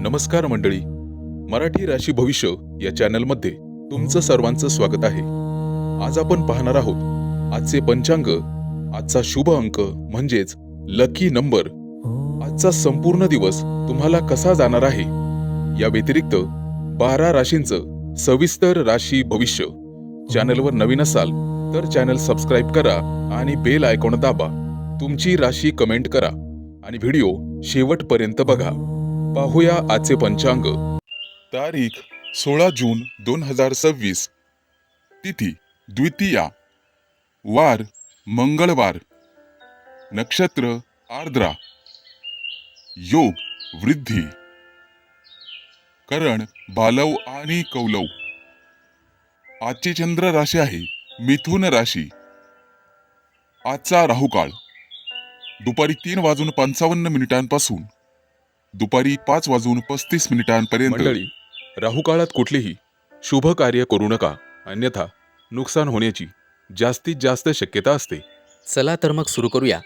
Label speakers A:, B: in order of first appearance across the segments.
A: नमस्कार मंडळी, मराठी राशी भविष्य या चॅनलमध्ये तुमचं सर्वांचं स्वागत आहे. आज आपण पाहणार आहोत आजचे पंचांग, आजचा शुभ अंक म्हणजेच लकी नंबर, आजचा संपूर्ण दिवस तुम्हाला कसा जाणार आहे. या व्यतिरिक्त 12 राशींचं सविस्तर राशी भविष्य. चॅनलवर नवीन असाल तर चॅनल सबस्क्राईब करा आणि बेल आयकॉन दाबा. तुमची राशी कमेंट करा आणि व्हिडिओ शेवटपर्यंत बघा. पाहूया आजचे पंचांग. तारीख 16 जून 2026. तिथी द्वितीया. वार मंगळवार. नक्षत्र आर्द्रा. योग वृद्धी. करण बालव आणि कौलव. आजची चंद्र राशी आहे मिथुन राशी. आजचा राहुकाळ दुपारी 3:55 दुपारी 5:35
B: मंडळी, राहुकाळात कुठलीही शुभ कार्य करू नका, अन्यथा नुकसान होण्याची जास्तीत जास्त शक्यता असते.
C: चला तर मग सुरू करूया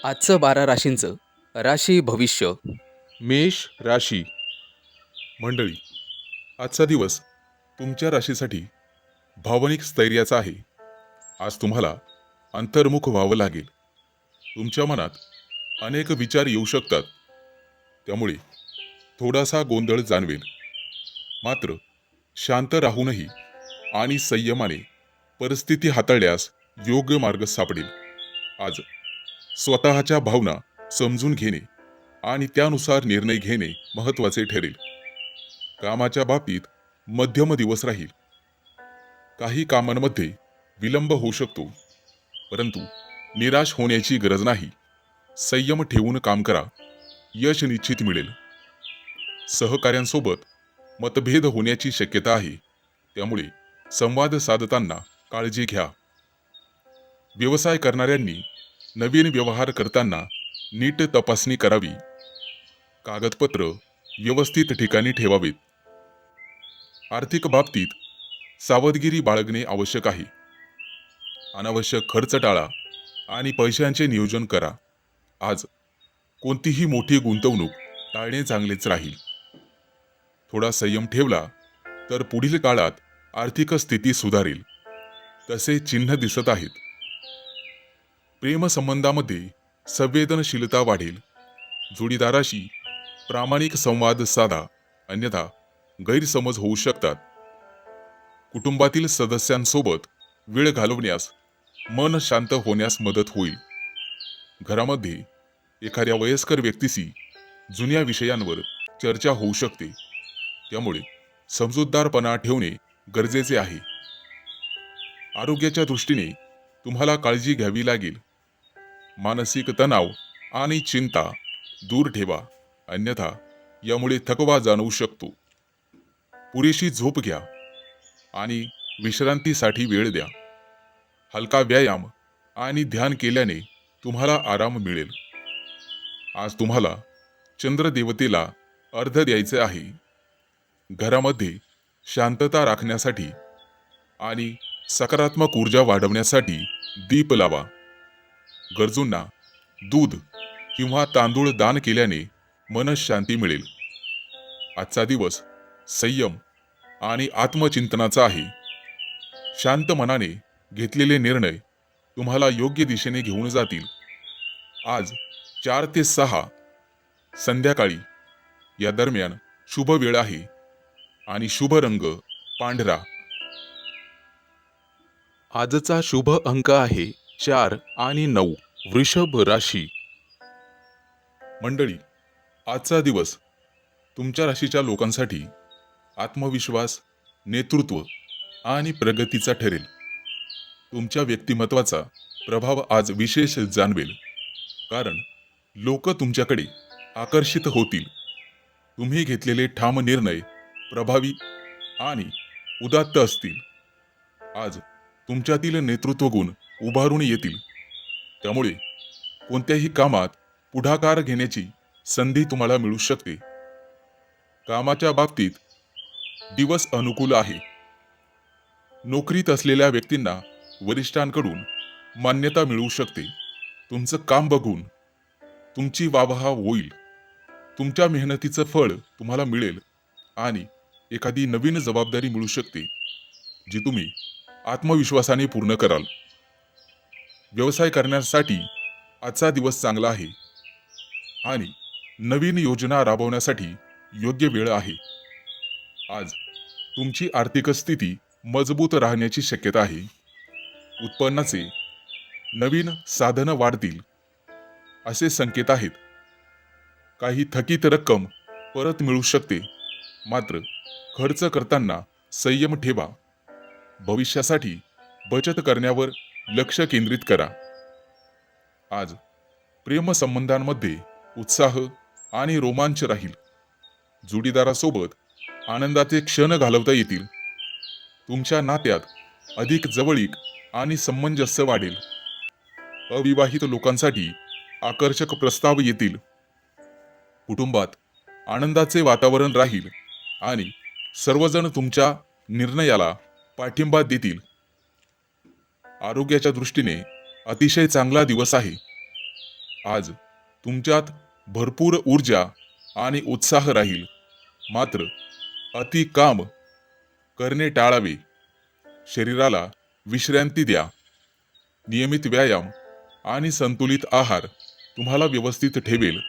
C: आजचं 12 राशींचं राशी भविष्य.
A: मेष राशी. मंडळी, आजचा दिवस तुमच्या राशीसाठी भावनिक स्थैर्याचा आहे. आज तुम्हाला अंतर्मुख व्हावं लागेल. तुमच्या मनात अनेक विचार येऊ शकतात, त्यामुळे थोडासा गोंधळ जाणवेल. मात्र शांत राहूनही आणि संयमाने परिस्थिती हाताळल्यास योग्य मार्ग सापडेल. आज स्वतःच्या भावना समजून घेणे आणि त्यानुसार निर्णय घेणे महत्त्वाचे ठरेल. कामाच्या बाबतीत मध्यम दिवस राहील. काही कामांमध्ये विलंब होऊ शकतो, परंतु निराश होण्याची गरज नाही. संयम ठेवून काम करा, यश निश्चित मिळेल. सहकाऱ्यांसोबत मतभेद होण्याची शक्यता आहे, त्यामुळे संवाद साधताना काळजी घ्या. व्यवसाय करणाऱ्यांनी नवीन व्यवहार करताना नीट तपासणी करावी. कागदपत्र व्यवस्थित ठिकाणी ठेवावीत. आर्थिक बाबतीत सावधगिरी बाळगणे आवश्यक आहे. अनावश्यक खर्च टाळा आणि पैशांचे नियोजन करा. आज कोणतीही मोठी गुंतवणूक टाळणे चांगलेच राहील. थोडा संयम ठेवला तर पुढील काळात आर्थिक स्थिती सुधारेल, तसे चिन्ह दिसत आहेत. प्रेमसंबंधामध्ये संवेदनशीलता वाढेल. जोडीदाराशी प्रामाणिक संवाद साधा, अन्यथा गैरसमज होऊ शकतात. कुटुंबातील सदस्यांसोबत वेळ घालवण्यास मन शांत होण्यास मदत होईल. घरामध्ये एखाद्या वयस्कर व्यक्तीशी जुन्या विषयांवर चर्चा होऊ शकते, त्यामुळे समजूतदारपणा ठेवणे गरजेचे आहे. आरोग्याच्या दृष्टीने तुम्हाला काळजी घ्यावी लागेल. मानसिक तणाव आणि चिंता दूर ठेवा, अन्यथा यामुळे थकवा जाणवू शकतो. पुरेशी झोप घ्या आणि विश्रांतीसाठी वेळ द्या. हलका व्यायाम आणि ध्यान केल्याने तुम्हाला आराम मिळेल. आज तुम्हाला चंद्रदेवतेला अर्घ्य द्यायचे आहे. घरामध्ये शांतता राखण्यासाठी आणि सकारात्मक ऊर्जा वाढवण्यासाठी दीप लावा. गरजूंना दूध किंवा तांदूळ दान केल्याने मनःशांती मिळेल. आजचा दिवस संयम आणि आत्मचिंतनाचा आहे. शांत मनाने घेतलेले निर्णय तुम्हाला योग्य दिशेने घेऊन जातील. आज 4 ते 6 संध्याकाळी या दरम्यान शुभ वेळ आहे आणि शुभ रंग पांढरा.
B: आजचा शुभ अंक आहे 4 आणि 9. वृषभ राशी.
A: मंडळी, आजचा दिवस तुमच्या राशीच्या लोकांसाठी आत्मविश्वास, नेतृत्व आणि प्रगतीचा ठरेल. तुमच्या व्यक्तिमत्वाचा प्रभाव आज विशेष जाणवेल, कारण लोक तुमच्याकडे आकर्षित होतील. तुम्ही घेतलेले ठाम निर्णय प्रभावी आणि उदात्त असतील. आज तुमच्यातील नेतृत्व गुण उभारून येतील, त्यामुळे कोणत्याही कामात पुढाकार घेण्याची संधी तुम्हाला मिळू शकते. कामाच्या बाबतीत दिवस अनुकूल आहे. नोकरीत असलेल्या व्यक्तींना वरिष्ठांकडून मान्यता मिळू शकते. तुमचं काम बघून तुमची वाहवा होईल. तुमच्या मेहनतीचं फळ तुम्हाला मिळेल आणि एखादी नवीन जबाबदारी मिळू शकते, जी तुम्ही आत्मविश्वासाने पूर्ण कराल. व्यवसाय करण्यासाठी आजचा दिवस चांगला आहे आणि नवीन योजना राबवण्यासाठी योग्य वेळ आहे. आज तुमची आर्थिक स्थिती मजबूत राहण्याची शक्यता आहे. उत्पन्नाचे नवीन साधनं वाढतील असे संकेत आहेत. काही थकीत रक्कम परत मिळू शकते, मात्र खर्च करताना संयम ठेवा. भविष्यासाठी बचत करण्यावर लक्ष केंद्रित करा. आज प्रेमसंबंधांमध्ये उत्साह आणि रोमांच राहील. जोडीदारासोबत आनंदाचे क्षण घालवता येतील. तुमच्या नात्यात अधिक जवळीक आणि सामंजस्य वाढेल. अविवाहित लोकांसाठी आकर्षक प्रस्ताव येतील. कुटुंबात आनंदाचे वातावरण राहील आणि सर्वजण तुमच्या निर्णयाला पाठिंबा देतील. आरोग्याच्या दृष्टीने अतिशय चांगला दिवस आहे. आज तुमच्यात भरपूर ऊर्जा आणि उत्साह राहील, मात्र अति काम करणे टाळावे. शरीराला विश्रांती द्या. नियमित व्यायाम आणि संतुलित आहार तुम्हाला व्यवस्थित ठेवेल.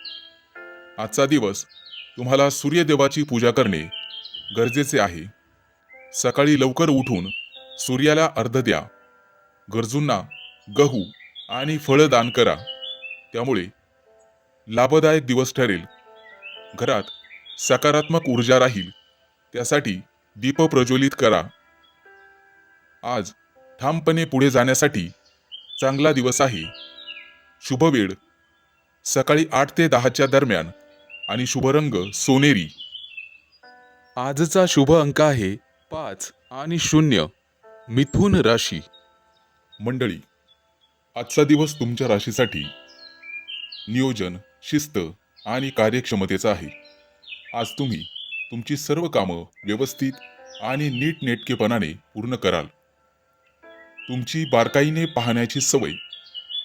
A: आजचा दिवस तुम्हाला सूर्यदेवाची पूजा करणे गरजेचे आहे. सकाळी लवकर उठून सूर्याला अर्घ्य द्या. गरजूंना गहू आणि फळं दान करा. त्यामुळे लाभदायक दिवस ठरेल. घरात सकारात्मक ऊर्जा राहील, त्यासाठी दीप प्रज्वलित करा. आज ठामपणे पुढे जाण्यासाठी चांगला दिवस आहे. शुभ वेळ सकाळी 8 ते 10 दरम्यान आणि शुभ रंग सोनेरी.
B: आजचा शुभ अंक आहे 5 आणि 0. मिथुन राशी.
A: मंडळी, आजचा दिवस तुमच्या राशीसाठी नियोजन, शिस्त आणि कार्यक्षमतेचा आहे. आज तुम्ही तुमची सर्व कामं व्यवस्थित आणि नीटनेटकेपणाने पूर्ण कराल. तुमची बारकाईने पाहण्याची सवय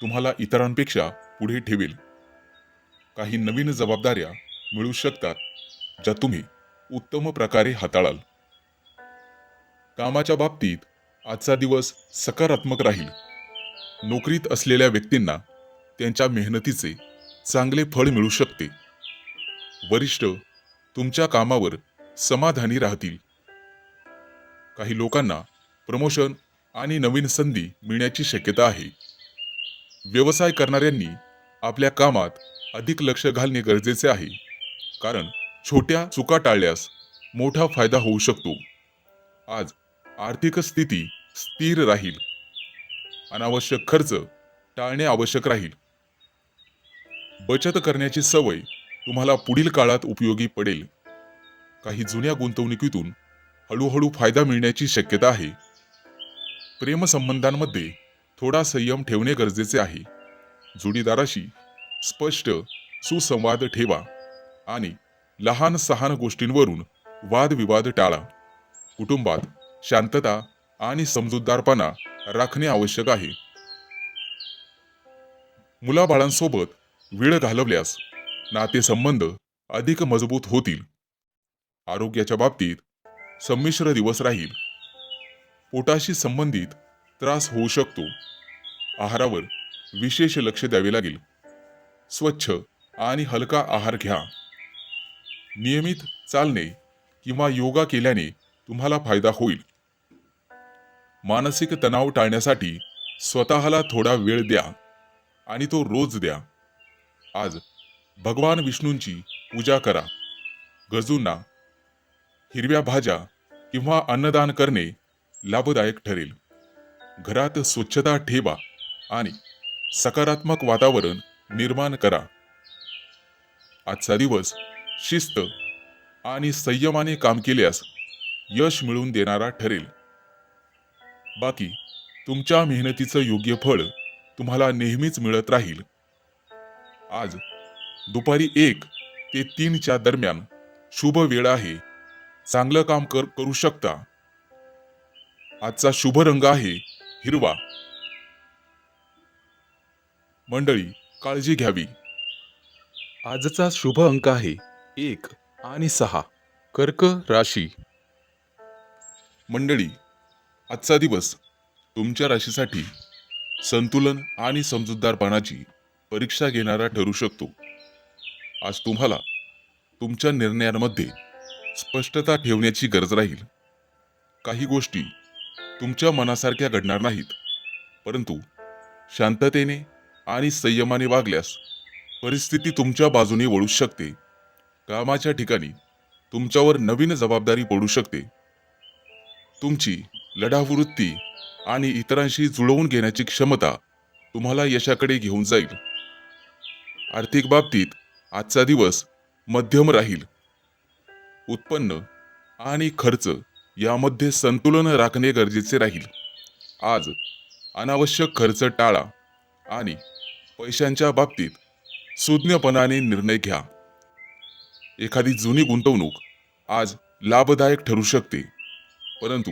A: तुम्हाला इतरांपेक्षा पुढे ठेवेल. काही नवीन जबाबदाऱ्या मिळू शकतात, ज्या तुम्ही उत्तम प्रकारे हाताळाल. कामाच्या बाबतीत आजचा दिवस सकारात्मक राहील. नोकरीत असलेल्या व्यक्तींना त्यांच्या मेहनतीचे चांगले फळ मिळू शकते. वरिष्ठ तुमच्या कामावर समाधानी राहतील. काही लोकांना प्रमोशन आणि नवीन संधी मिळण्याची शक्यता आहे. व्यवसाय करणाऱ्यांनी आपल्या कामात अधिक लक्ष घालणे गरजेचे आहे, कारण छोट्या चुका टाळल्यास मोठा फायदा होऊ शकतो. आज आर्थिक स्थिती स्थिर राहील. अनावश्यक खर्च टाळणे आवश्यक राहील. बचत करण्याची सवय तुम्हाला पुढील काळात उपयोगी पडेल. काही जुन्या गुंतवणुकीतून हळूहळू फायदा मिळण्याची शक्यता आहे. प्रेमसंबंधांमध्ये थोडा संयम ठेवणे गरजेचे आहे. जोडीदाराशी स्पष्ट सुसंवाद ठेवा आणि लहान सहान गोष्टींवरून वादविवाद टाळा. कुटुंबात शांतता आणि समजूतदारपणा राखणे आवश्यक आहे. मुलाबाळांसोबत वेळ घालवल्यास नातेसंबंध अधिक मजबूत होतील. आरोग्याच्या बाबतीत संमिश्र दिवस राहील. पोटाशी संबंधित त्रास होऊ शकतो. आहारावर विशेष लक्ष द्यावे लागेल. स्वच्छ आणि हलका आहार घ्या. नियमित चालणे किंवा योगा केल्याने तुम्हाला फायदा होईल. मानसिक तणाव टाळण्यासाठी स्वतःला थोडा वेळ द्या आणि तो रोज द्या. आज भगवान विष्णूंची पूजा करा. गरजूंना हिरव्या भाज्या किंवा अन्नदान करणे लाभदायक ठरेल. घरात स्वच्छता ठेवा आणि सकारात्मक वातावरण निर्माण करा. आजचा दिवस शिस्त आणि संयमाने काम केल्यास यश मिळवून देणारा ठरेल. बाकी तुमच्या मेहनतीचं योग्य फळ तुम्हाला नेहमीच मिळत राहील. आज दुपारी 1 ते 3 दरम्यान शुभ वेळ आहे. चांगलं काम करू शकता. आजचा शुभ रंग आहे हिरवा. मंडळी, काळजी घ्यावी.
B: आजचा शुभ अंक आहे 1 आणि 6. कर्क राशी. मंडळी, आजचा दिवस तुमच्या राशीसाठी संतुलन आणि समजूतदारपणाची परीक्षा घेणारा ठरू शकतो. आज तुम्हाला तुमच्या निर्णयांमध्ये स्पष्टता ठेवण्याची गरज राहील. काही गोष्टी तुमच्या मनासारख्या घडणार नाहीत, परंतु शांततेने आणि संयमाने वागल्यास परिस्थिती तुमच्या बाजूने वळू शकते. कामाच्या ठिकाणी तुमच्यावर नवीन जबाबदारी पडू शकते. तुमची लढाऊ वृत्ती आणि इतरांशी जुळवून घेण्याची क्षमता तुम्हाला यशाकडे घेऊन जाईल. आर्थिक बाबतीत आजचा दिवस मध्यम राहील. उत्पन्न आणि खर्च यामध्ये संतुलन राखणे गरजेचे राहील. आज अनावश्यक खर्च टाळा आणि पैशांच्या बाबतीत सुज्ञपणाने निर्णय घ्या. एखादी जुनी गुंतवणूक आज लाभदायक ठरू शकते, परंतु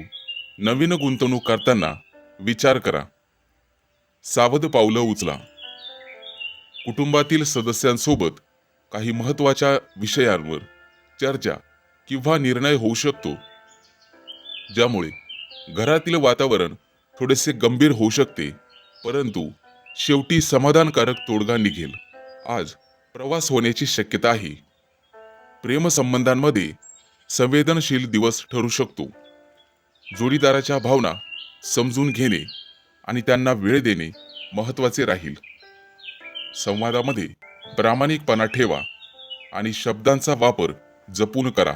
B: नवीन गुंतवणूक करताना विचार करा. सावध पावलं उचला. कुटुंबातील सदस्यांसोबत काही महत्त्वाच्या विषयांवर चर्चा किंवा निर्णय होऊ शकतो, ज्यामुळे घरातील वातावरण थोडेसे गंभीर होऊ शकते, परंतु शेवटी समाधानकारक तोडगा निघेल. आज प्रवास होण्याची शक्यता आहे. प्रेमसंबंधांमध्ये संवेदनशील दिवस ठरू शकतो. जोडीदाराच्या भावना समजून घेणे आणि त्यांना वेळ देणे महत्त्वाचे राहील. संवादामध्ये प्रामाणिकपणा ठेवा आणि शब्दांचा वापर जपून करा.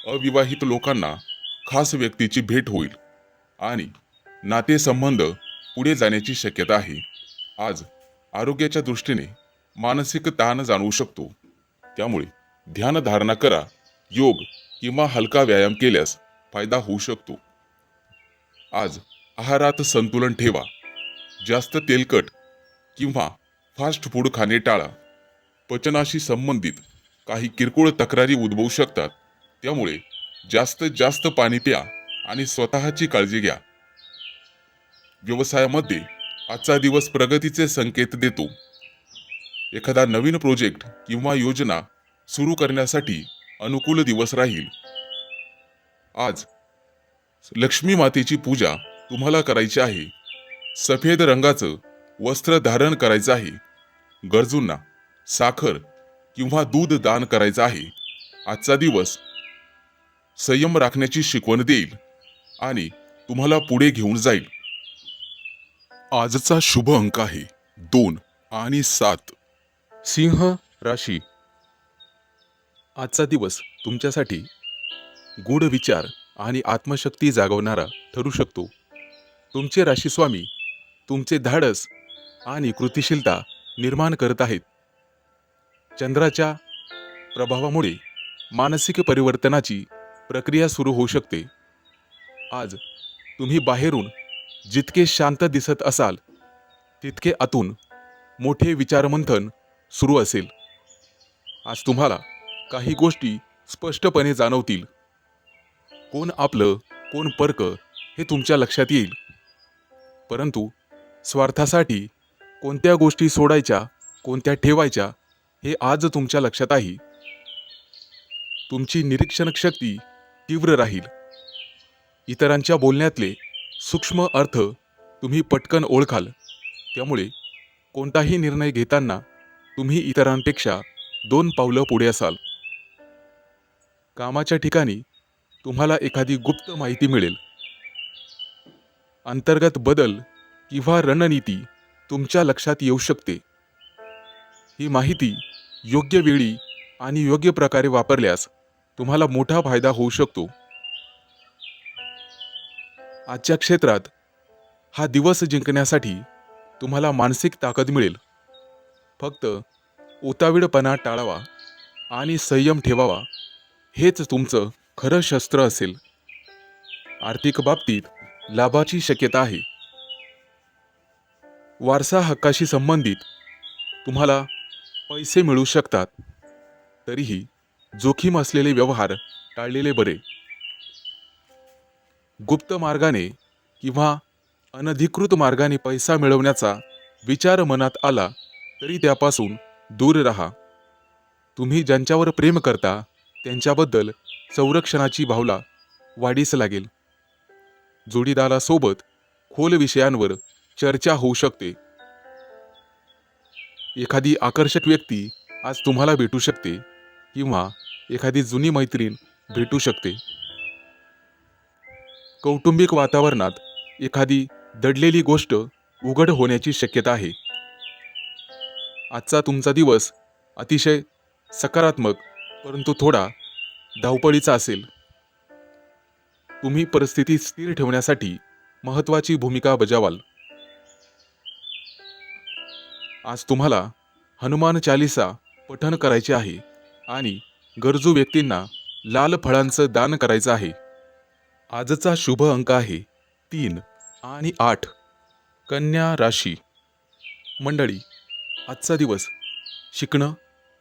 B: अविवाहित लोकांना खास व्यक्तीची भेट होईल आणि नातेसंबंध पुढे जाण्याची शक्यता आहे. आज आरोग्याच्या दृष्टीने मानसिक ताण जाणवू शकतो, त्यामुळे ध्यानधारणा करा. योग किंवा हलका व्यायाम केल्यास फायदा होऊ शकतो. आज आहारात संतुलन ठेवा. जास्त तेलकट किंवा फास्ट फूड खाणे टाळा. पचनाशी संबंधित काही किरकोळ तक्रारी उद्भवू शकतात, त्यामुळे जास्तीत जास्त पाणी प्या आणि स्वतःची काळजी घ्या. व्यवसायामध्ये आजचा दिवस प्रगतीचे संकेत देतो. एखादा नवीन प्रोजेक्ट किंवा योजना सुरू करण्यासाठी अनुकूल दिवस राहील. आज लक्ष्मी मातेची पूजा तुम्हाला करायची आहे. सफेद रंगाचं वस्त्र धारण करायचं आहे. गरजूंना साखर किंवा दूध दान करायचं आहे. आजचा दिवस संयम राखण्याची शिकवण देईल आणि तुम्हाला पुढे घेऊन जाईल. आजचा शुभ अंक आहे 2 आणि 7.
C: सिंह राशी. आजचा दिवस तुमच्यासाठी गूढ विचार आणि आत्मशक्ती जागवणारा ठरू शकतो. तुमचे राशीस्वामी तुमचे धाडस आणि कृतिशीलता निर्माण करत आहेत. चंद्राच्या प्रभावामुळे मानसिक परिवर्तनाची प्रक्रिया सुरू होऊ शकते. आज तुम्ही बाहेरून जितके शांत दिसत असाल, तितके आतून मोठे विचारमंथन सुरू असेल. आज तुम्हाला काही गोष्टी स्पष्टपणे जाणवतील. कोण आपलं कोण परक हे तुमच्या लक्षात येईल. परंतु स्वार्थासाठी कोणत्या गोष्टी सोडायच्या कोणत्या ठेवायच्या हे आज तुमच्या लक्षात आहे. तुमची निरीक्षण शक्ती तीव्र राहील. इतरांच्या बोलण्यातले सूक्ष्म अर्थ तुम्ही पटकन ओळखाल, त्यामुळे कोणताही निर्णय घेताना तुम्ही इतरांपेक्षा 2 पावलं पुढे असाल. कामाच्या ठिकाणी तुम्हाला एखादी गुप्त माहिती मिळेल. अंतर्गत बदल किंवा रणनीती तुमच्या लक्षात येऊ शकते. ही माहिती योग्य वेळी आणि योग्य प्रकारे वापरल्यास तुम्हाला मोठा फायदा होऊ शकतो. आजच्या क्षेत्रात हा दिवस जिंकण्यासाठी तुम्हाला मानसिक ताकद मिळेल. फक्त उतावीळपणा टाळावा आणि संयम ठेवावा, हेच तुमचं खरं शस्त्र असेल. आर्थिक बाबतीत लाभाची शक्यता आहे. वारसा हक्काशी संबंधित तुम्हाला पैसे मिळू शकतात. तरीही जोखीम असलेले व्यवहार टाळलेले बरे. गुप्त मार्गाने किंवा अनधिकृत मार्गाने पैसा मिळवण्याचा विचार मनात आला तरी त्यापासून दूर राहा. तुम्ही ज्यांच्यावर प्रेम करता त्यांच्याबद्दल संरक्षणाची भावना वाढीस लागेल. जोडीदारासोबत खोल विषयांवर चर्चा होऊ शकते. एखादी आकर्षक व्यक्ती आज तुम्हाला भेटू शकते किंवा एखादी जुनी मैत्रीण भेटू शकते. कौटुंबिक वातावरणात एखादी दडलेली गोष्ट उघड होण्याची शक्यता आहे. आजचा तुमचा दिवस अतिशय सकारात्मक परंतु थोडा धावपळीचा असेल. तुम्ही परिस्थिती स्थिर ठेवण्यासाठी महत्त्वाची भूमिका बजावाल. आज तुम्हाला हनुमान चालीसा पठण करायचे आहे आणि गरजू व्यक्तींना लाल फळांचं दान करायचं आहे. आजचा शुभ अंक आहे 3 आणि 8. कन्या राशी. मंडळी, आजचा दिवस शिकणं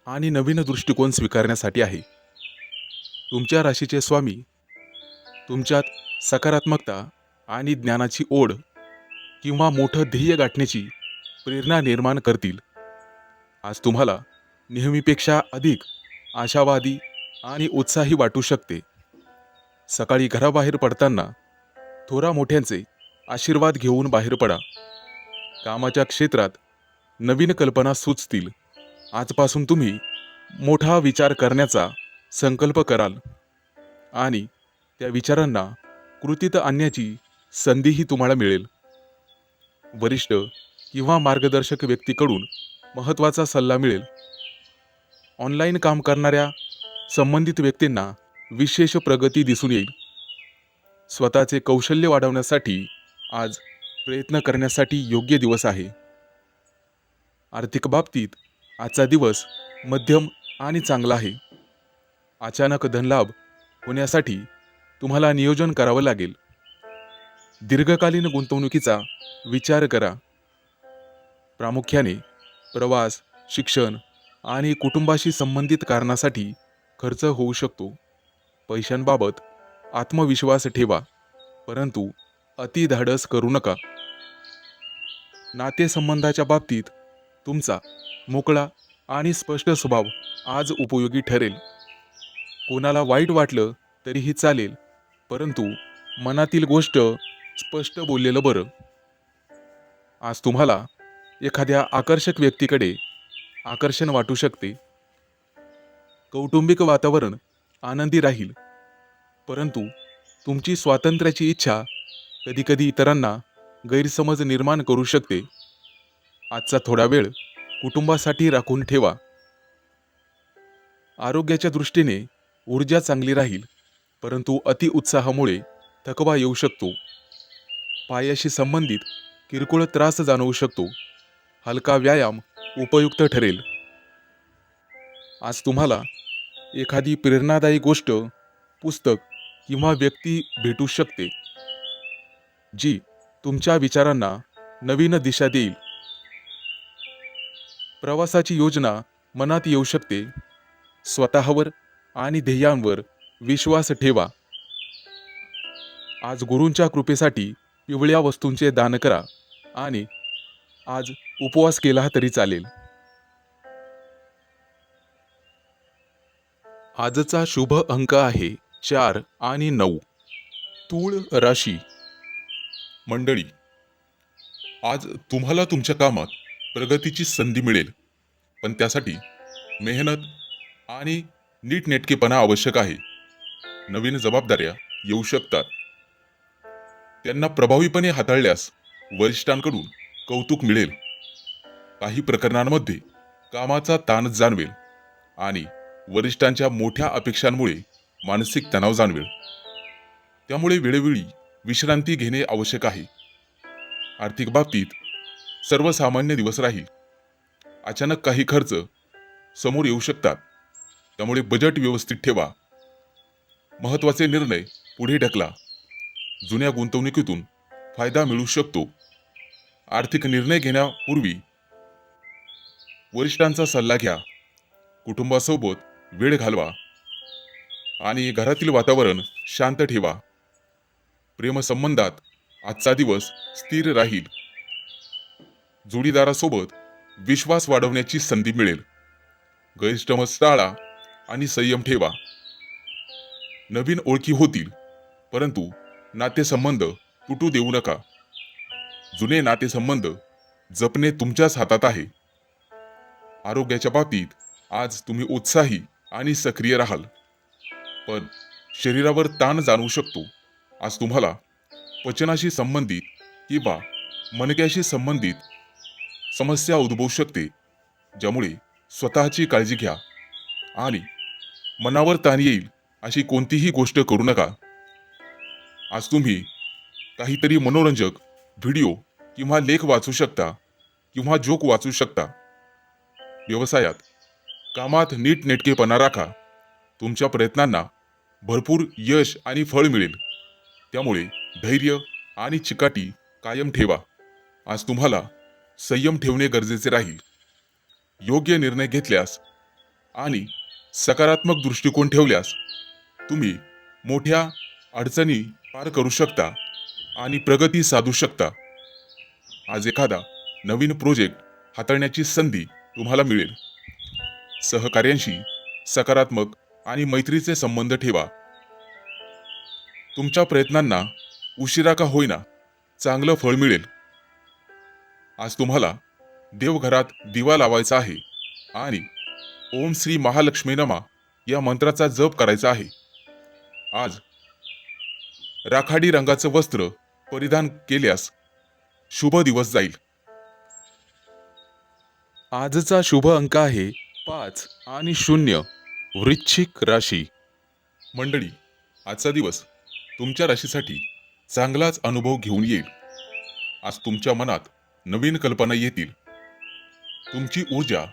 C: आणि नवीन दृष्टिकोन स्वीकारण्यासाठी आहे. तुमच्या राशीचे स्वामी तुमच्यात सकारात्मकता आणि ज्ञानाची ओढ किंवा मोठं ध्येय गाठण्याची प्रेरणा निर्माण करतील. आज तुम्हाला नेहमीपेक्षा अधिक आशावादी आणि उत्साही वाटू शकते. सकाळी घराबाहेर पडताना थोरा मोठ्यांचे आशीर्वाद घेऊन बाहेर पडा. कामाच्या क्षेत्रात नवीन कल्पना सुचतील. आजपासून तुम्ही मोठा विचार करण्याचा संकल्प कराल आणि त्या विचारांना कृतीत आणण्याची संधीही तुम्हाला मिळेल. वरिष्ठ किंवा मार्गदर्शक व्यक्तीकडून महत्त्वाचा सल्ला मिळेल. ऑनलाईन काम करणाऱ्या संबंधित व्यक्तींना विशेष प्रगती दिसून येईल. स्वतःचे कौशल्य वाढवण्यासाठी आज प्रयत्न करण्यासाठी योग्य दिवस आहे. आर्थिक बाबतीत आजचा दिवस मध्यम आणि चांगला आहे. अचानक धनलाभ होण्यासाठी तुम्हाला नियोजन करावं लागेल. दीर्घकालीन गुंतवणुकीचा विचार करा. प्रामुख्याने प्रवास, शिक्षण आणि कुटुंबाशी संबंधित कारणासाठी खर्च होऊ शकतो. पैशांबाबत आत्मविश्वास ठेवा, परंतु अतिधाडस करू नका. नातेसंबंधाच्या बाबतीत तुमचा मोकळा आणि स्पष्ट स्वभाव आज उपयोगी ठरेल. कोणाला वाईट वाटलं तरीही चालेल, परंतु मनातील गोष्ट स्पष्ट बोललेलं बरं. आज तुम्हाला एखाद्या आकर्षक व्यक्तीकडे आकर्षण वाटू शकते. कौटुंबिक वातावरण आनंदी राहील, परंतु तुमची स्वातंत्र्याची इच्छा कधीकधी इतरांना गैरसमज निर्माण करू शकते. आजचा थोडा वेळ कुटुंबासाठी राखून ठेवा. आरोग्याच्या दृष्टीने ऊर्जा चांगली राहील, परंतु अतिउत्साहामुळे थकवा येऊ शकतो. पायाशी संबंधित किरकोळ त्रास जाणवू शकतो. हलका व्यायाम उपयुक्त ठरेल. आज तुम्हाला एखादी प्रेरणादायी गोष्ट, पुस्तक किंवा व्यक्ती भेटू शकते, जी तुमच्या विचारांना नवीन दिशा देईल. प्रवासाची योजना मनात येऊ शकते. स्वतःवर आणि ध्येयांवर विश्वास ठेवा. आज गुरूंच्या कृपेसाठी पिवळ्या वस्तूंचे दान करा आणि आज उपवास केला तरी चालेल. आजचा शुभ अंक आहे 4 आणि 9.
A: तूळ राशी. मंडळी, आज तुम्हाला तुमच्या कामात प्रगतीची संधी मिळेल, पण त्यासाठी मेहनत आणि नीटनेटकेपणा आवश्यक आहे. नवीन जबाबदाऱ्या येऊ शकतात. त्यांना प्रभावीपणे हाताळल्यास वरिष्ठांकडून कौतुक मिळेल. काही प्रकरणांमध्ये कामाचा ताण जाणवेल आणि वरिष्ठांच्या मोठ्या अपेक्षांमुळे मानसिक तणाव जाणवेल. त्यामुळे वेळोवेळी विश्रांती घेणे आवश्यक आहे. आर्थिक बाबतीत सर्वसामान्य दिवस राहील. अचानक काही खर्च समोर येऊ शकतात, त्यामुळे बजेट व्यवस्थित ठेवा. महत्त्वाचे निर्णय पुढे ढकला. जुन्या गुंतवणुकीतून फायदा मिळू शकतो. आर्थिक निर्णय घेण्यापूर्वी वरिष्ठांचा सल्ला घ्या. कुटुंबासोबत वेळ घालवा आणि घरातील वातावरण शांत ठेवा. प्रेमसंबंधात आजचा दिवस स्थिर राहील. जोडीदारासोबत विश्वास वाढवण्याची संधी मिळेल.
B: गैरसमज टाळा आणि संयम ठेवा. नवीन ओळखी होतील, परंतु नातेसंबंध तुटू देऊ नका. जुने नातेसंबंध जपणे तुमच्याच हातात आहे. आरोग्याच्या बाबतीत आज तुम्ही उत्साही आणि सक्रिय राहाल, पण शरीरावर ताण जाणवू शकतो. आज तुम्हाला पचनाशी संबंधित किंवा मणक्याशी संबंधित समस्या उद्भवू शकते, ज्यामुळे स्वतःची काळजी घ्या आणि मनावर ताण येईल अशी कोणतीही गोष्ट करू नका. आज तुम्ही काहीतरी मनोरंजक व्हिडिओ किंवा लेख वाचू शकता किंवा जोक वाचू शकता. व्यवसायात, कामात नीटनेटकेपणा राखा. तुमच्या प्रयत्नांना भरपूर यश आणि फळ मिळेल, त्यामुळे धैर्य आणि चिकाटी कायम ठेवा. आज तुम्हाला संयम ठेवणे गरजेचे राहील. योग्य निर्णय घेतल्यास आणि सकारात्मक दृष्टिकोन ठेवल्यास तुम्ही मोठ्या अडचणी पार करू शकता आणि प्रगती साधू शकता. आज एखादा नवीन प्रोजेक्ट हाताळण्याची संधी तुम्हाला मिळेल. सहकार्यांशी सकारात्मक आणि मैत्रीचे संबंध ठेवा. तुमच्या प्रयत्नांना उशिरा का होईना चांगलं फळ मिळेल. आज तुम्हाला देवघरात दिवा लावायचा आहे आणि ओम श्री महालक्ष्मी नमा या मंत्राचा जप करायचा आहे. आज राखाडी रंगाचं वस्त्र परिधान केल्यास शुभ दिवस जाईल.
C: आजचा शुभ अंक आहे 5 आणि 0. वृश्चिक राशी.
B: मंडळी, आजचा दिवस तुमच्या राशीसाठी चांगलाच अनुभव घेऊन येईल. आज तुमच्या मनात नवीन कल्पना येतील. तुमची ऊर्जा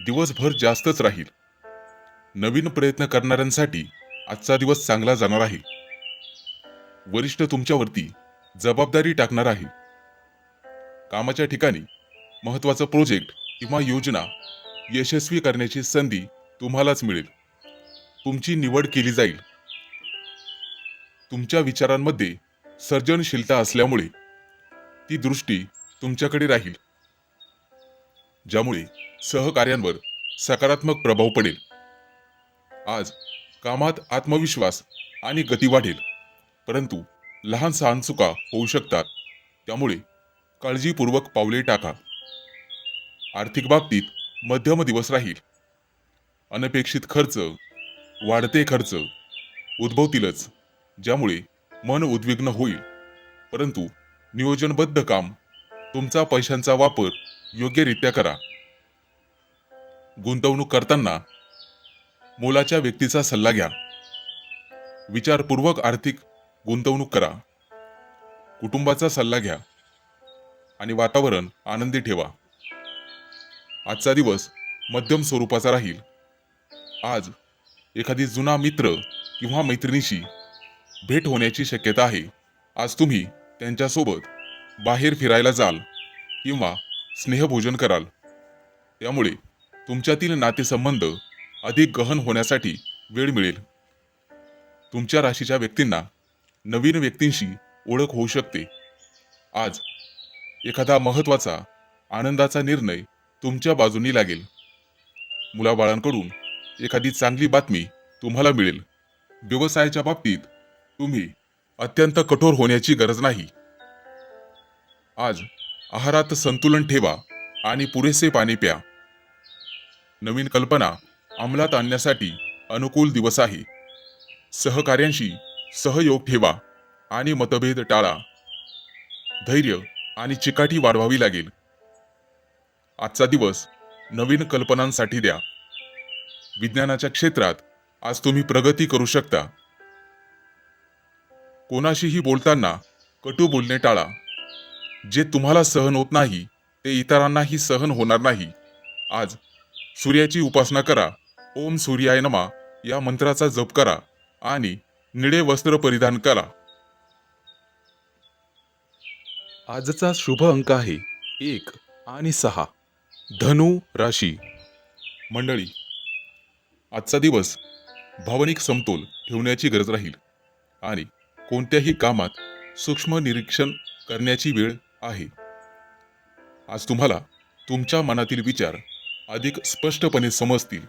B: दिवसभर जास्तच राहील. नवीन प्रयत्न करणाऱ्यांसाठी आजचा दिवस चांगला जाणार आहे. वरिष्ठ तुमच्यावरती जबाबदारी टाकणार आहे. कामाच्या ठिकाणी महत्त्वाचा प्रोजेक्ट किंवा योजना यशस्वी करण्याची संधी तुम्हालाच मिळेल. तुमची निवड केली जाईल. तुमच्या विचारांमध्ये सर्जनशीलता असल्यामुळे ती दृष्टी तुमच्याकडे राहील, ज्यामुळे सहकार्यांवर सकारात्मक प्रभाव पडेल. आज कामात आत्मविश्वास आणि गती वाढेल, परंतु लहान सहान चुका होऊ शकतात, त्यामुळे काळजीपूर्वक पावले टाका. आर्थिक बाबतीत मध्यम दिवस राहील. अनपेक्षित खर्च, वाढते खर्च उद्भवतीलच, ज्यामुळे मन उद्विग्न होईल, परंतु नियोजनबद्ध काम, तुमचा पैशांचा वापर योग्यरित्या करा. गुंतवणूक करताना मोलाच्या व्यक्तीचा सल्ला घ्या. विचारपूर्वक आर्थिक गुंतवणूक करा. कुटुंबाचा सल्ला घ्या आणि वातावरण आनंदी ठेवा. आजचा दिवस मध्यम स्वरूपाचा राहील. आज एखादी जुना मित्र किंवा मैत्रिणीशी भेट होण्याची शक्यता आहे. आज तुम्ही त्यांच्यासोबत बाहेर फिरायला जाल किंवा स्नेहभोजन कराल, त्यामुळे तुमच्यातील नातेसंबंध अधिक गहन होण्यासाठी वेळ मिळेल. तुमच्या राशीच्या व्यक्तींना नवीन व्यक्तींशी ओळख होऊ शकते. आज एखादा महत्त्वाचा आनंदाचा निर्णय तुमच्या बाजूनी लागेल. मुलाबाळांकडून एखादी चांगली बातमी तुम्हाला मिळेल. व्यवसायाच्या बाबतीत तुम्ही अत्यंत कठोर होण्याची गरज नाही. आज आहारात संतुलन ठेवा आणि पुरेसे पाणी प्या. नवीन कल्पना अंमलात आणण्यासाठी अनुकूल दिवस आहे. सहकार्यांशी सहयोग ठेवा आणि मतभेद टाळा. धैर्य आणि चिकाटी वाढवावी लागेल. आजचा दिवस नवीन कल्पनांसाठी द्या. विज्ञानाच्या क्षेत्रात आज तुम्ही प्रगती करू शकता. कोणाशीही बोलताना कटू बोलणे टाळा. जे तुम्हाला सहन होत नाही ते इतरांनाही सहन होणार नाही. आज सूर्याची उपासना करा. ओम सूर्याय नमा या मंत्राचा जप करा आणि निळे वस्त्र परिधान करा.
C: आजचा शुभ अंक आहे 1 आणि 6. धनु राशी.
B: मंडळी, आजचा दिवस भावनिक समतोल ठेवण्याची गरज राहील आणि कोणत्याही कामात सूक्ष्म निरीक्षण करण्याची वेळ आहे. आज तुम्हाला तुमच्या मनातील विचार अधिक स्पष्टपणे समजतील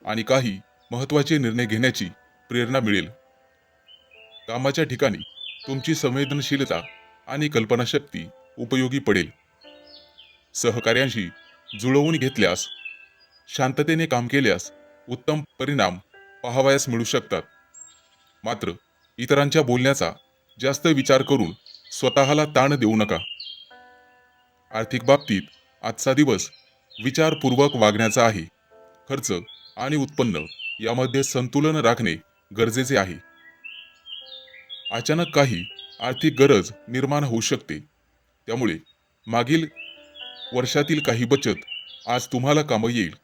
B: आणि काही महत्त्वाचे निर्णय घेण्याची प्रेरणा मिळेल. कामाच्या ठिकाणी तुमची संवेदनशीलता आणि कल्पनाशक्ती उपयोगी पडेल. सहकार्यांशी जुळवून घेतल्यास, शांततेने काम केल्यास उत्तम परिणाम पाहावयास मिळू शकतात. मात्र इतरांच्या बोलण्याचा जास्त विचार करून स्वतःला ताण देऊ नका. आर्थिक बाबतीत आजचा दिवस विचारपूर्वक वागण्याचा आहे. खर्च आणि उत्पन्न यामध्ये संतुलन राखणे गरजेचे आहे. अचानक काही आर्थिक गरज निर्माण होऊ शकते, त्यामुळे मागील वर्षातील काही बचत आज तुम्हाला कामी येईल.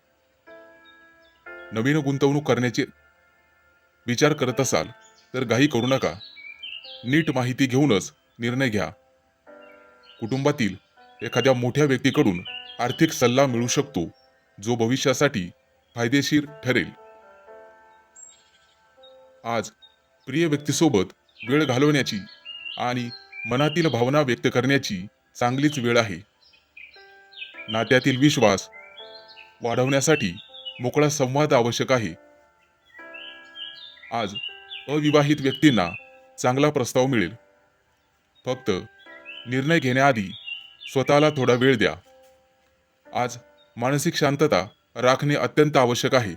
B: नवीन गुंतवणूक करण्याचे विचार करत असाल तर घाई करू नका. नीट माहिती घेऊनच निर्णय घ्या. कुटुंबातील एखाद्या मोठ्या व्यक्तीकडून आर्थिक सल्ला मिळू शकतो, जो भविष्यासाठी फायदेशीर ठरेल. आज प्रिय व्यक्तीसोबत वेळ घालवण्याची आणि मनातील भावना व्यक्त करण्याची चांगलीच वेळ आहे. नात्यातील विश्वास वाढवण्यासाठी मोकळा संवाद आवश्यक आहे. आज अविवाहित व्यक्तींना चांगला प्रस्ताव मिळेल. फक्त निर्णय घेण्याआधी स्वतःला थोडा वेळ द्या. आज मानसिक शांतता राखणे अत्यंत आवश्यक आहे.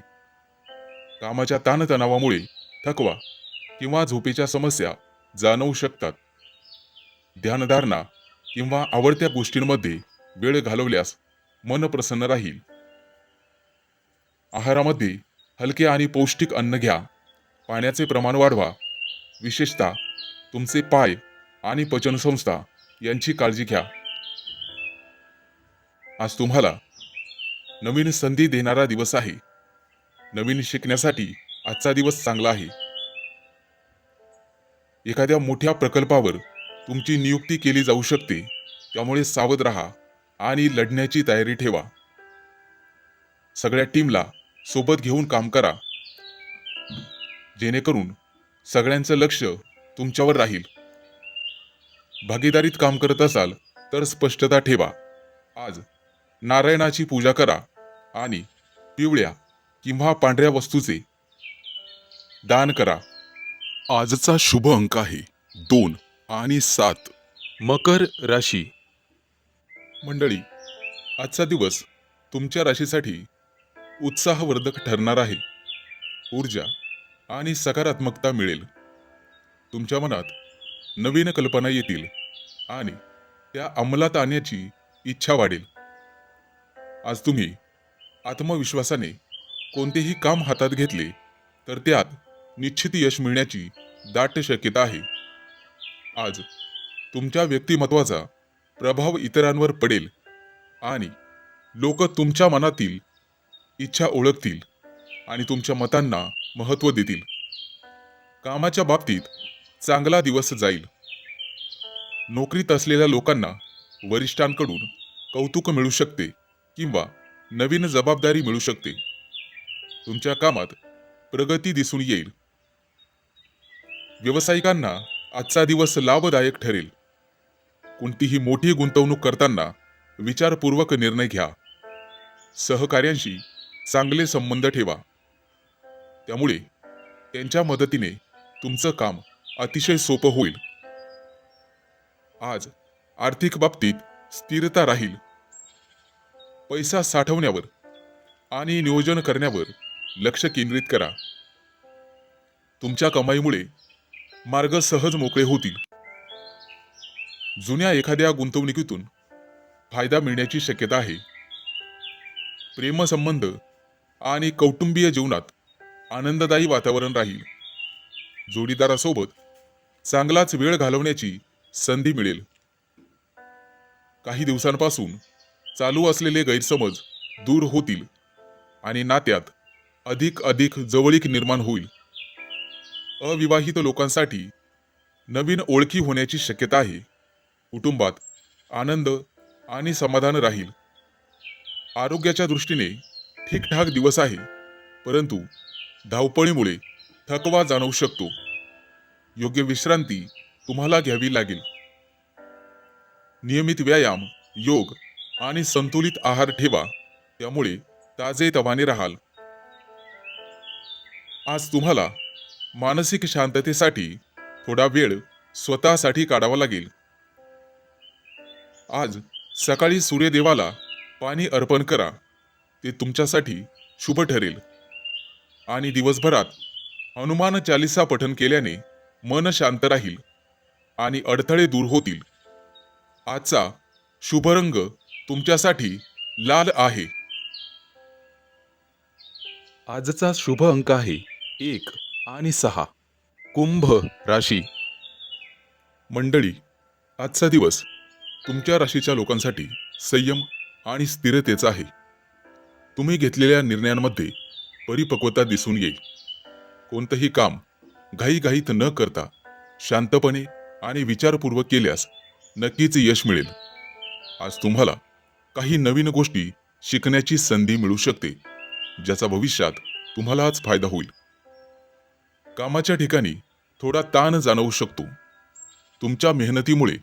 B: कामाच्या ताणतणावामुळे थकवा किंवा झोपेच्या समस्या जाणवू शकतात. ध्यानधारणा किंवा आवडत्या गोष्टींमध्ये वेळ घालवल्यास मन प्रसन्न राहील. आहारामध्ये हलके आणि पौष्टिक अन्न घ्या. पाण्याचे प्रमाण वाढवा. विशेषतः तुमचे पाय आणि पचनसंस्था यांची काळजी घ्या. आज तुम्हाला नवीन संधी देणारा दिवस आहे. नवीन शिकण्यासाठी आजचा दिवस चांगला आहे. एखाद्या मोठ्या प्रकल्पावर तुमची नियुक्ती केली जाऊ शकते, त्यामुळे सावध राहा आणि लढण्याची तयारी ठेवा. सगळ्या टीमला सोबत घेऊन काम करा, जेणेकरून सगळ्यांचं लक्ष तुमच्यावर राहील. भागीदारीत काम करत असाल तर स्पष्टता ठेवा. आज नारायणाची पूजा करा आणि पिवळ्या किंवा पांढऱ्या वस्तूचे दान करा.
A: आजचा शुभ अंक आहे 2 आणि 7.
C: मकर राशी.
B: मंडळी, आजचा दिवस तुमच्या राशीसाठी उत्साहवर्धक ठरणार आहे. ऊर्जा आणि सकारात्मकता मिळेल. तुमच्या मनात नवीन कल्पना येतील आणि त्या अंमलात आणण्याची इच्छा वाढेल. आज तुम्ही आत्मविश्वासाने कोणतेही काम हातात घेतले तर त्यात निश्चित यश मिळण्याची दाट शक्यता आहे. आज तुमच्या व्यक्तिमत्वाचा प्रभाव इतरांवर पडेल आणि लोक तुमच्या मनातील इच्छा ओळखतील आणि तुमच्या मतांना महत्त्व देतील. कामाच्या बाबतीत चांगला दिवस जाईल. नोकरीत असलेल्या लोकांना वरिष्ठांकडून कौतुक मिळू शकते किंवा नवीन जबाबदारी मिळू शकते. तुमच्या कामात प्रगती दिसून येईल. व्यावसायिकांना आजचा दिवस लाभदायक ठरेल. कोणतीही मोठी गुंतवणूक करताना विचारपूर्वक निर्णय घ्या. सहकार्यांशी चांगले संबंध ठेवा, त्यामुळे त्यांच्या मदतीने तुमचं काम अतिशय सोपं होईल. आज आर्थिक बाबतीत स्थिरता राहील. पैसा साठवण्यावर आणि नियोजन करण्यावर लक्ष केंद्रित करा. तुमच्या कमाईमुळे मार्ग सहज मोकळे होतील. जुन्या एखाद्या गुंतवणुकीतून फायदा मिळण्याची शक्यता आहे. प्रेमसंबंध आणि कौटुंबीय जीवनात आनंददायी वातावरण राहील. जोडीदारासोबत चांगलाच वेळ घालवण्याची संधी मिळेल. काही दिवसांपासून चालू असलेले गैरसमज दूर होतील आणि नात्यात अधिक जवळीक निर्माण होईल. अविवाहित लोकांसाठी नवीन ओळखी होण्याची शक्यता आहे. कुटुंबात आनंद आणि समाधान राहील. आरोग्याच्या दृष्टीने ठीकठाक दिवस आहे, परंतु धावपळीमुळे थकवा जाणवू शकतो. योग्य विश्रांती तुम्हाला घ्यावी लागेल. नियमित व्यायाम, योग आणि संतुलित आहार ठेवा, त्यामुळे ताजेतवाने राहाल. आज तुम्हाला मानसिक शांततेसाठी थोडा वेळ स्वतःसाठी काढावा लागेल. आज सकाळी सूर्यदेवाला पाणी अर्पण करा. ते तुमच्यासाठी शुभ ठरेल. आणि दिवसभरात हनुमान चालिसा पठण केल्याने मन शांत राहील आणि अडथळे दूर होतील. आजचा शुभ रंग तुमच्यासाठी लाल आहे.
C: आजचा शुभ अंक आहे 1 आणि 6. कुंभ राशी.
B: मंडळी, आजचा दिवस तुमच्या राशीच्या लोकांसाठी संयम आणि स्थिरतेचा आहे. तुम्ही घेतलेल्या निर्णयांमध्ये परिपक्वता दिसून येईल. कोणतंही काम घाईघाईत न करता शांतपणे आणि विचारपूर्वक केल्यास नक्कीच यश मिळेल. आज तुम्हाला काही नवीन गोष्टी शिकण्याची संधी मिळू शकते, ज्याचा भविष्यात तुम्हाला आज फायदा होईल. कामाच्या ठिकाणी थोडा ताण जाणवू शकतो. तुमच्या मेहनतीमुळे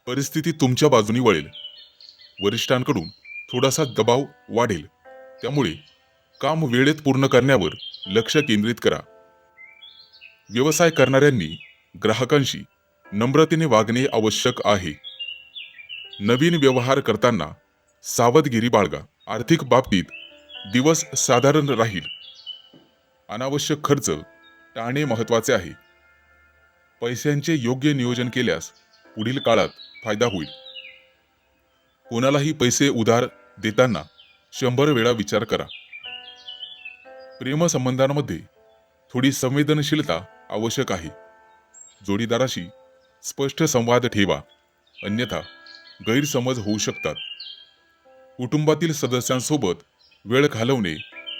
B: परिस्थिती तुमच्या बाजूनी वळेल. वरिष्ठांकडून थोडासा दबाव वाढेल, त्यामुळे काम वेळेत पूर्ण करण्यावर लक्ष केंद्रित करा. व्यवसाय करणाऱ्यांनी ग्राहकांशी नम्रतेने वागणे आवश्यक आहे. नवीन व्यवहार करताना सावधगिरी बाळगा. आर्थिक बाबतीत दिवस साधारण राहील. अनावश्यक खर्च टाळणे महत्वाचे आहे. पैशांचे योग्य नियोजन केल्यास पुढील काळात फायदा होईल. कोणालाही पैसे उधार देताना 100 वेळा विचार करा. प्रेमसंबंधांमध्ये थोडी संवेदनशीलता आवश्यक आहे. जोडीदाराशी स्पष्ट संवाद ठेवा, अन्यथा गैरसमज होऊ शकतात. कुटुंबातील सदस्यांसोबत वेळ घालवणे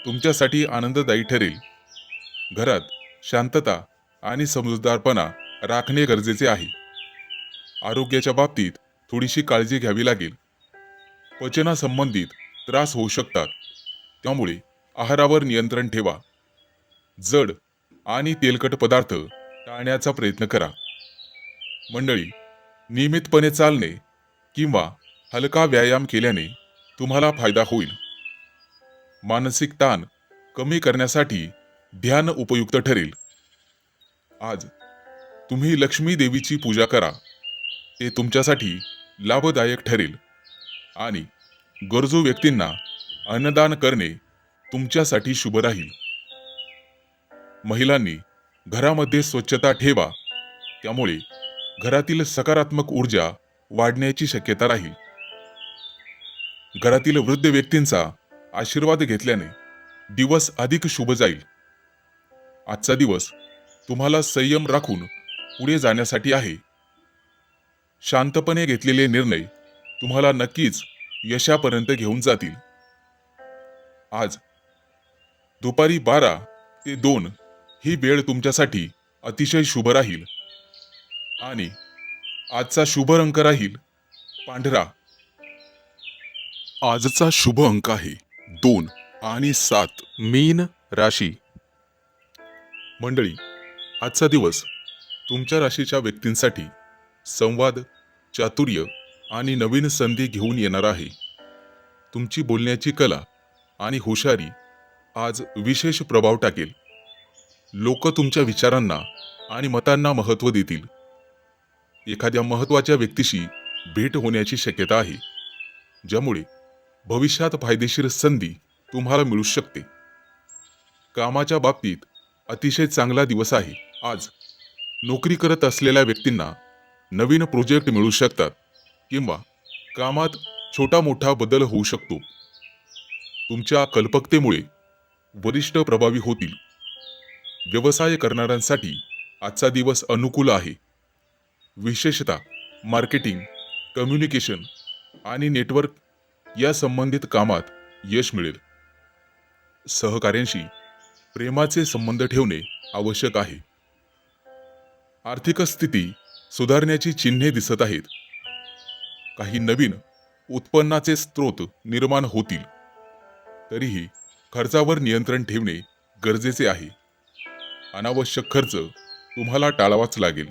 B: तुमच्यासाठी आनंददायी ठरेल. घरात शांतता आणि समजूतदारपणा राखणे गरजेचे आहे. आरोग्याच्या बाबतीत थोडीशी काळजी घ्यावी लागेल. पचनासंबंधित त्रास होऊ शकतात, त्यामुळे आहारावर नियंत्रण ठेवा. जड आणि तेलकट पदार्थ टाळण्याचा प्रयत्न करा. मंडळी, नियमितपणे चालणे किंवा हलका व्यायाम केल्याने तुम्हाला फायदा होईल. मानसिक ताण कमी करण्यासाठी ध्यान उपयुक्त ठरेल. आज तुम्ही लक्ष्मी देवीची पूजा करा. ते तुमच्यासाठी लाभदायक ठरेल. आणि गरजू व्यक्तींना अन्नदान करणे तुमच्यासाठी शुभ राहील. महिलांनी घरामध्ये स्वच्छता ठेवा, त्यामुळे घरातील सकारात्मक ऊर्जा वाढण्याची शक्यता राहील. घरातील वृद्ध व्यक्तींचा आशीर्वाद घेतल्याने दिवस अधिक शुभ जाईल. आजचा दिवस तुम्हाला संयम राखून पुढे जाण्यासाठी आहे. शांतपणे घेतलेले निर्णय तुम्हाला नक्कीच यशापर्यंत घेऊन जातील. आज दुपारी 12 ते 2 ही वेळ तुमच्यासाठी अतिशय शुभ राहील. आणि आजचा शुभ रंग राहील पांढरा.
A: आजचा शुभ अंक आहे 2 आणि 7.
C: मीन राशी.
B: मंडळी, आजचा दिवस तुमच्या राशीच्या व्यक्तींसाठी संवाद, चातुर्य आणि नवीन संधी घेऊन येणार आहे. तुमची बोलण्याची कला आणि हुशारी आज विशेष प्रभाव टाकेल. लोक तुमच्या विचारांना आणि मतांना महत्त्व देतील. एखाद्या महत्त्वाच्या व्यक्तीशी भेट होण्याची शक्यता आहे, ज्यामुळे भविष्यात फायदेशीर संधी तुम्हाला मिळू शकते. कामाच्या बाबतीत अतिशय चांगला दिवस आहे. आज नोकरी करत असलेल्या व्यक्तींना नवीन प्रोजेक्ट मिळू शकतात किंवा कामात छोटा मोठा बदल होऊ शकतो. तुमच्या कल्पकतेमुळे वरिष्ठ प्रभावी होतील. व्यवसाय करणाऱ्यांसाठी आजचा दिवस अनुकूल आहे. विशेषतः मार्केटिंग, कम्युनिकेशन आणि नेटवर्क या संबंधित कामात यश मिळेल. सहकाऱ्यांशी प्रेमाचे संबंध ठेवणे आवश्यक आहे. आर्थिक स्थिती सुधारण्याची चिन्हे दिसत आहेत. काही नवीन उत्पन्नाचे स्रोत निर्माण होतील. तरीही खर्चावर नियंत्रण ठेवणे गरजेचे आहे. अनावश्यक खर्च तुम्हाला टाळावाच लागेल.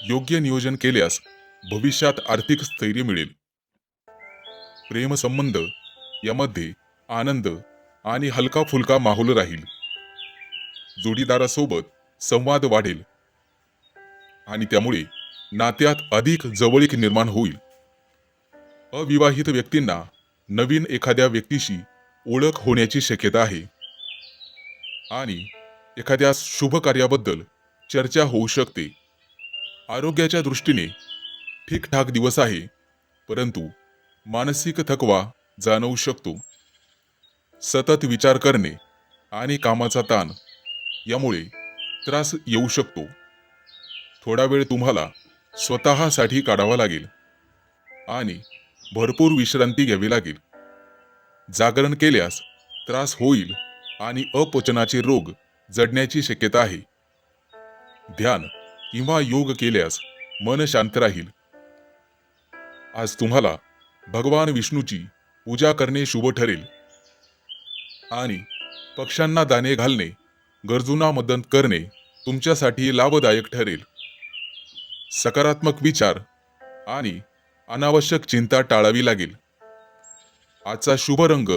B: योग्य नियोजन केल्यास भविष्यात आर्थिक स्थैर्य मिळेल. प्रेमसंबंध यामध्ये आनंद आणि हलका फुलका माहोल राहील. जोडीदारासोबत संवाद वाढेल आणि त्यामुळे नात्यात अधिक जवळीक निर्माण होईल. अविवाहित व्यक्तींना नवीन एखाद्या व्यक्तीशी ओळख होण्याची शक्यता आहे आणि एखाद्या शुभ कार्याबद्दल चर्चा होऊ शकते. आरोग्याच्या दृष्टीने ठीकठाक दिवस आहे, परंतु मानसिक थकवा जाणवू शकतो. सतत विचार करणे आणि कामाचा ताण यामुळे त्रास येऊ शकतो. थोडा वेळ तुम्हाला स्वतःसाठी काढावा लागेल आणि भरपूर विश्रांती घ्यावी लागेल. जागरण केल्यास त्रास होईल आणि अपचनाचे रोग जडण्याची शक्यता आहे. ध्यान किंवा योग केल्यास मन शांत राहील. आज तुम्हाला भगवान विष्णूची पूजा करणे शुभ ठरेल आणि पक्ष्यांना दाणे घालणे, गरजूंना मदत करणे तुमच्यासाठी लाभदायक ठरेल. सकारात्मक विचार आणि अनावश्यक चिंता टाळावी लागेल. आजचा शुभ रंग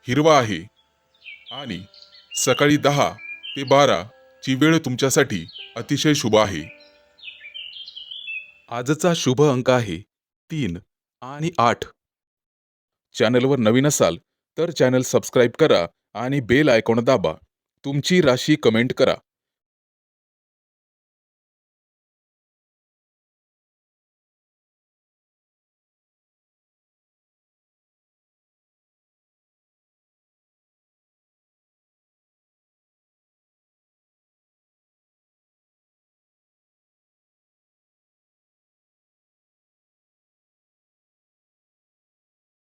B: हिरवा आहे आणि सकाळी 10 ते 12 ची वेळ तुमच्यासाठी अतिशय शुभ आहे.
C: आजचा शुभ अंक आहे 3 आणि 8.
A: चॅनलवर नवीन असाल तर चॅनल सबस्क्राईब करा आणि बेल आयकॉन दाबा. तुमची राशी कमेंट करा.